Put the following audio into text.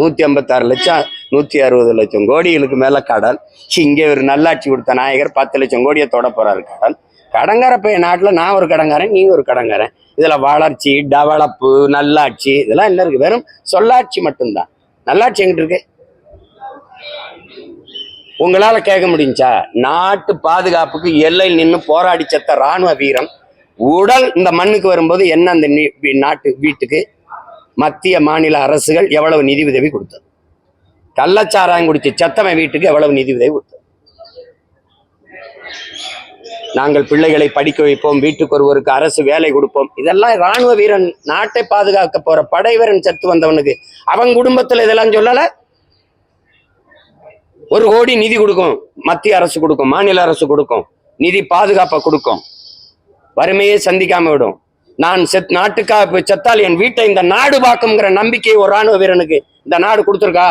156 லட்சம் 160 லட்சம் கோடிகளுக்கு மேல கடன். இங்கே ஒரு நல்லாட்சி கொடுத்த நாயகர் 10 லட்சம் கோடியை தொட போறாரு கடன். கடங்கார பைய நாட்டுல நான் ஒரு கடங்காரன், நீ ஒரு கடங்காரன். இதுல வளர்ச்சி, டெவலப்பு, நல்லாட்சி இதெல்லாம் என்ன இருக்கு? வெறும் சொல்லாட்சி மட்டும்தான். நல்லாட்சி எங்கிட்டு இருக்கு? உங்களால கேட்க முடிஞ்சா? நாட்டு பாதுகாப்புக்கு எல்லையில் நின்று போராடி செத்த ராணுவ வீரன் உடல் இந்த மண்ணுக்கு வரும்போது என்ன அந்த நாட்டு வீட்டுக்கு மத்திய மாநில அரசுகள் எவ்வளவு நிதி உதவி கொடுத்தது? கள்ளச்சாராயம் குடிச்சு செத்தவன் வீட்டுக்கு எவ்வளவு நிதி உதவி கொடுத்தது? நாங்கள் பிள்ளைகளை படிக்க வைப்போம், வீட்டுக்கு ஒருவருக்கு அரசு வேலை கொடுப்போம். இதெல்லாம் ராணுவ வீரன், நாட்டை பாதுகாக்க போற படை வீரன் செத்து வந்தவனுக்கு அவன் குடும்பத்துல இதெல்லாம் சொல்லல. 1 கோடி நிதி கொடுக்கும், மத்திய அரசு கொடுக்கும், மாநில அரசு கொடுக்கும், நிதி பாதுகாப்பை கொடுக்கும், வறுமையே சந்திக்காம விடும். நான் நாட்டுக்காக செத்தால் என் வீட்டை இந்த நாடு பார்க்குங்கிற நம்பிக்கை ஒரு ராணுவ வீரனுக்கு இந்த நாடு கொடுத்துருக்கா?